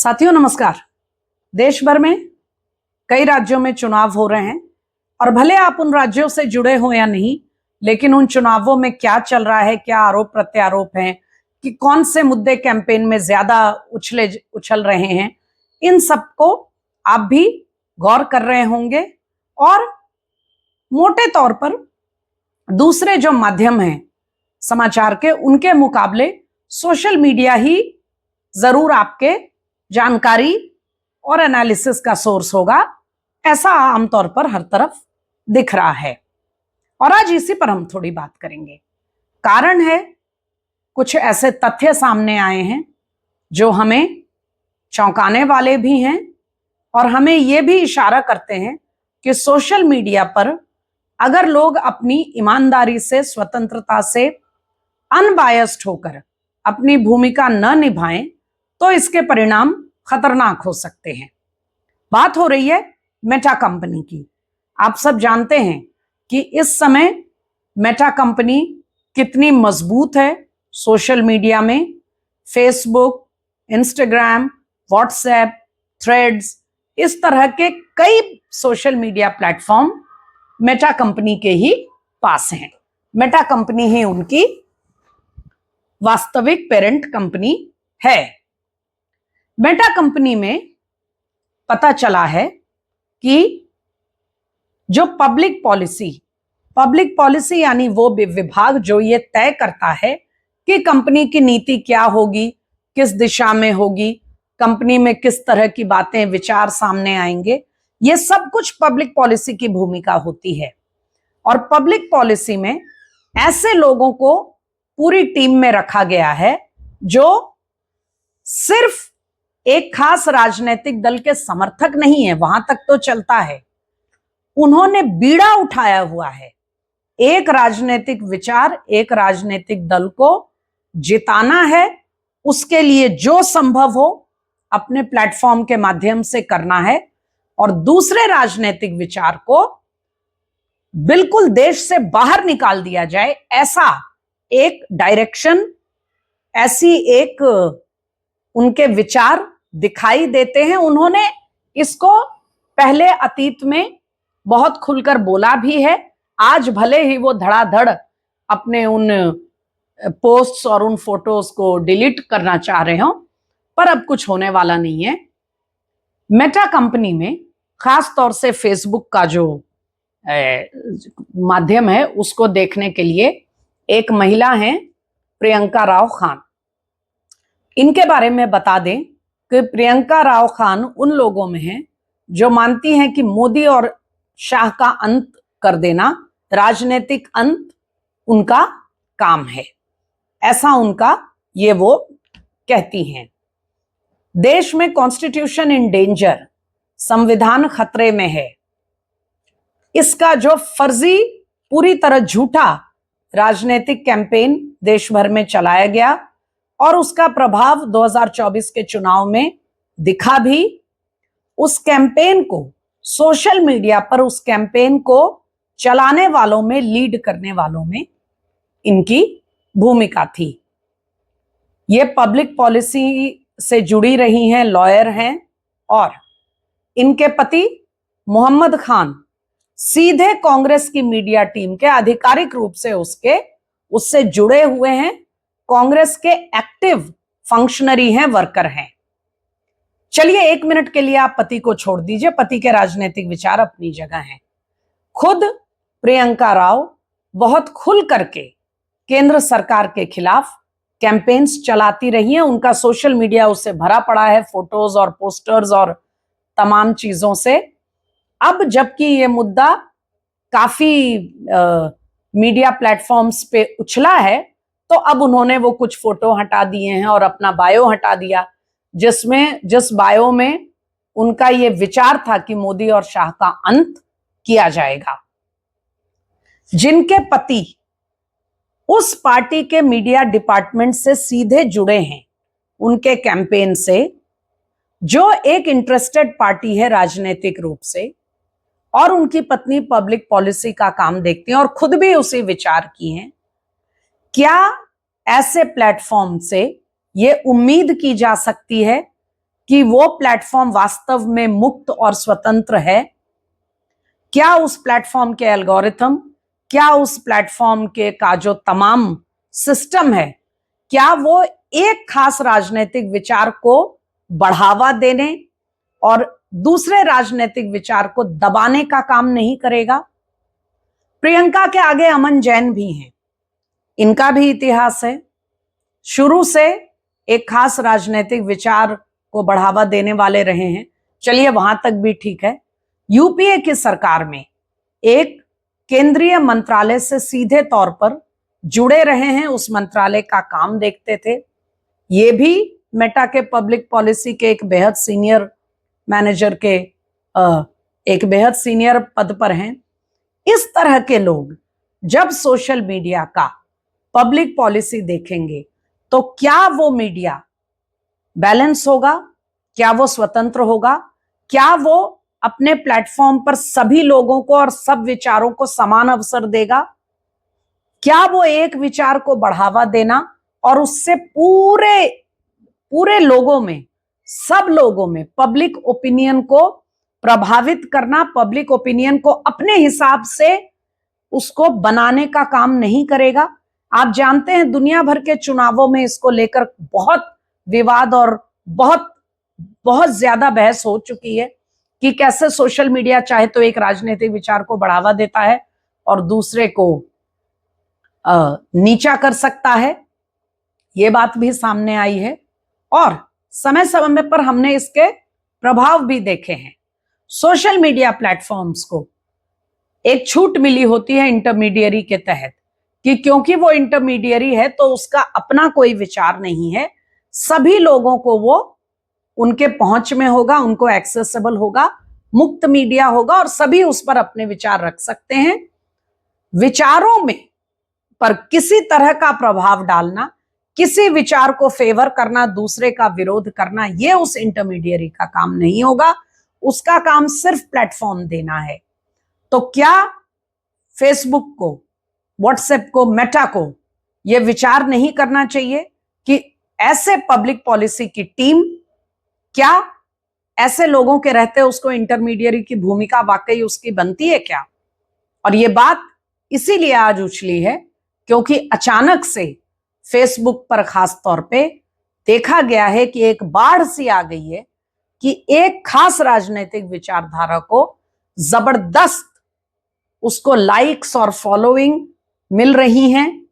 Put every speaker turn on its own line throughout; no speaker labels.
साथियों नमस्कार। देश भर में कई राज्यों में चुनाव हो रहे हैं और भले आप उन राज्यों से जुड़े हो या नहीं, लेकिन उन चुनावों में क्या चल रहा है, क्या आरोप प्रत्यारोप हैं, कि कौन से मुद्दे कैंपेन में ज्यादा उछल रहे हैं, इन सबको आप भी गौर कर रहे होंगे। और मोटे तौर पर दूसरे जो माध्यम हैं समाचार के, उनके मुकाबले सोशल मीडिया ही जरूर आपके जानकारी और एनालिसिस का सोर्स होगा, ऐसा आमतौर पर हर तरफ दिख रहा है। और आज इसी पर हम थोड़ी बात करेंगे। कारण है, कुछ ऐसे तथ्य सामने आए हैं जो हमें चौंकाने वाले भी हैं और हमें यह भी इशारा करते हैं कि सोशल मीडिया पर अगर लोग अपनी ईमानदारी से, स्वतंत्रता से, अनबायस्ड होकर अपनी भूमिका न निभाएं तो इसके परिणाम खतरनाक हो सकते हैं। बात हो रही है मेटा कंपनी की। आप सब जानते हैं कि इस समय मेटा कंपनी कितनी मजबूत है सोशल मीडिया में। फेसबुक, इंस्टाग्राम, व्हाट्सएप, थ्रेड्स, इस तरह के कई social media platform Meta company के ही पास हैं। मेटा कंपनी ही उनकी वास्तविक पेरेंट कंपनी है। मेटा कंपनी में पता चला है कि जो पब्लिक पॉलिसी यानी वो विभाग जो ये तय करता है कि कंपनी की नीति क्या होगी, किस दिशा में होगी, कंपनी में किस तरह की बातें, विचार सामने आएंगे, ये सब कुछ पब्लिक पॉलिसी की भूमिका होती है। और पब्लिक पॉलिसी में ऐसे लोगों को पूरी टीम में रखा गया है जो सिर्फ एक खास राजनीतिक दल के समर्थक नहीं है, वहां तक तो चलता है। उन्होंने बीड़ा उठाया हुआ है एक राजनीतिक विचार, एक राजनीतिक दल को जिताना है, उसके लिए जो संभव हो अपने प्लेटफॉर्म के माध्यम से करना है और दूसरे राजनीतिक विचार को बिल्कुल देश से बाहर निकाल दिया जाए, ऐसा एक डायरेक्शन, ऐसी एक उनके विचार दिखाई देते हैं। उन्होंने इसको पहले अतीत में बहुत खुलकर बोला भी है। आज भले ही वो धड़ाधड़ अपने उन पोस्ट्स और उन फोटोज को डिलीट करना चाह रहे हो, पर अब कुछ होने वाला नहीं है। मेटा कंपनी में खास तौर से फेसबुक का जो माध्यम है उसको देखने के लिए एक महिला हैं, प्रियंका राव खान। इनके बारे में बता दें कि प्रियंका राव खान उन लोगों में हैं जो मानती हैं कि मोदी और शाह का अंत कर देना, राजनीतिक अंत, उनका काम है, ऐसा उनका ये वो कहती हैं। देश में कॉन्स्टिट्यूशन इन डेंजर, संविधान खतरे में है, इसका जो फर्जी, पूरी तरह झूठा राजनीतिक कैंपेन देश भर में चलाया गया और उसका प्रभाव 2024 के चुनाव में दिखा भी। उस कैंपेन को, सोशल मीडिया पर उस कैंपेन को चलाने वालों में, लीड करने वालों में इनकी भूमिका थी। ये पब्लिक पॉलिसी से जुड़ी रही हैं, लॉयर हैं और इनके पति मोहम्मद खान सीधे कांग्रेस की मीडिया टीम के आधिकारिक रूप से उससे जुड़े हुए हैं, कांग्रेस के एक्टिव फंक्शनरी हैं, वर्कर हैं। चलिए एक मिनट के लिए आप पति को छोड़ दीजिए, पति के राजनीतिक विचार अपनी जगह हैं। खुद प्रियंका राव बहुत खुल करके केंद्र सरकार के खिलाफ कैंपेन्स चलाती रही हैं। उनका सोशल मीडिया उससे भरा पड़ा है, फोटोज और पोस्टर्स और तमाम चीजों से। अब जबकि ये मुद्दा काफी मीडिया प्लेटफॉर्म्स पे उछला है, तो अब उन्होंने वो कुछ फोटो हटा दिए हैं और अपना बायो हटा दिया, जिस बायो में उनका ये विचार था कि मोदी और शाह का अंत किया जाएगा। जिनके पति उस पार्टी के मीडिया डिपार्टमेंट से सीधे जुड़े हैं, उनके कैंपेन से, जो एक इंटरेस्टेड पार्टी है राजनीतिक रूप से, और उनकी पत्नी पब्लिक पॉलिसी का काम देखती हैं और खुद भी उसी विचार की हैं। क्या ऐसे प्लेटफॉर्म से ये उम्मीद की जा सकती है कि वो प्लेटफॉर्म वास्तव में मुक्त और स्वतंत्र है? क्या उस प्लेटफॉर्म के एल्गोरिथम, क्या उस प्लेटफॉर्म के का जो तमाम सिस्टम है, क्या वो एक खास राजनीतिक विचार को बढ़ावा देने और दूसरे राजनीतिक विचार को दबाने का काम नहीं करेगा? प्रियंका के आगे अमन जैन भी हैं, इनका भी इतिहास है। शुरू से एक खास राजनीतिक विचार को बढ़ावा देने वाले रहे हैं, चलिए वहां तक भी ठीक है। यूपीए की सरकार में एक केंद्रीय मंत्रालय से सीधे तौर पर जुड़े रहे हैं, उस मंत्रालय का काम देखते थे। ये भी मेटा के पब्लिक पॉलिसी के एक बेहद सीनियर मैनेजर के एक बेहद सीनियर पद पर हैं। इस तरह के लोग जब सोशल मीडिया का पब्लिक पॉलिसी देखेंगे तो क्या वो मीडिया बैलेंस होगा? क्या वो स्वतंत्र होगा? क्या वो अपने प्लेटफॉर्म पर सभी लोगों को और सब विचारों को समान अवसर देगा? क्या वो एक विचार को बढ़ावा देना और उससे पूरे लोगों में, सब लोगों में पब्लिक ओपिनियन को प्रभावित करना, पब्लिक ओपिनियन को अपने हिसाब से उसको बनाने का काम नहीं करेगा? आप जानते हैं दुनिया भर के चुनावों में इसको लेकर बहुत विवाद और बहुत बहुत ज्यादा बहस हो चुकी है कि कैसे सोशल मीडिया चाहे तो एक राजनीतिक विचार को बढ़ावा देता है और दूसरे को नीचा कर सकता है। ये बात भी सामने आई है और समय समय पर हमने इसके प्रभाव भी देखे हैं। सोशल मीडिया प्लेटफॉर्म्स को एक छूट मिली होती है इंटरमीडियरी के तहत कि क्योंकि वो इंटरमीडियरी है तो उसका अपना कोई विचार नहीं है, सभी लोगों को वो उनके पहुंच में होगा, उनको एक्सेसिबल होगा, मुक्त मीडिया होगा और सभी उस पर अपने विचार रख सकते हैं। विचारों में पर किसी तरह का प्रभाव डालना, किसी विचार को फेवर करना, दूसरे का विरोध करना, ये उस इंटरमीडियरी का काम नहीं होगा। उसका काम सिर्फ प्लेटफॉर्म देना है। तो क्या फेसबुक को, व्हाट्सएप को, मेटा को यह विचार नहीं करना चाहिए कि ऐसे पब्लिक पॉलिसी की टीम, क्या ऐसे लोगों के रहते उसको इंटरमीडियरी की भूमिका वाकई उसकी बनती है क्या? और ये बात इसीलिए आज उछली है क्योंकि अचानक से फेसबुक पर खास तौर पे देखा गया है कि एक बाढ़ सी आ गई है कि एक खास राजनीतिक विचारधारा को जबरदस्त उसको लाइक्स और फॉलोइंग मिल रही हैं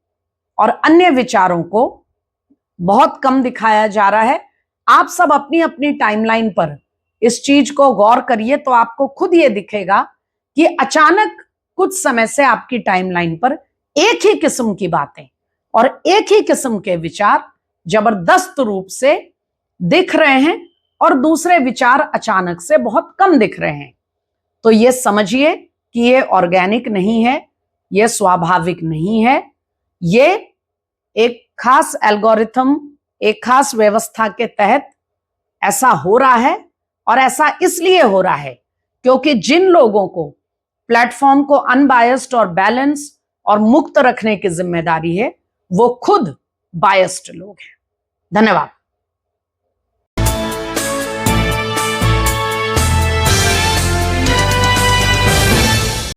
और अन्य विचारों को बहुत कम दिखाया जा रहा है। आप सब अपनी अपनी टाइमलाइन पर इस चीज को गौर करिए तो आपको खुद ये दिखेगा कि अचानक कुछ समय से आपकी टाइमलाइन पर एक ही किस्म की बातें और एक ही किस्म के विचार जबरदस्त रूप से दिख रहे हैं और दूसरे विचार अचानक से बहुत कम दिख रहे हैं। तो ये समझिए कि ये ऑर्गेनिक नहीं है, ये स्वाभाविक नहीं है, ये एक खास एल्गोरिथम, एक खास व्यवस्था के तहत ऐसा हो रहा है और ऐसा इसलिए हो रहा है क्योंकि जिन लोगों को प्लेटफॉर्म को अनबायस्ड और बैलेंस और मुक्त रखने की जिम्मेदारी है वो खुद बायस्ड लोग हैं। धन्यवाद।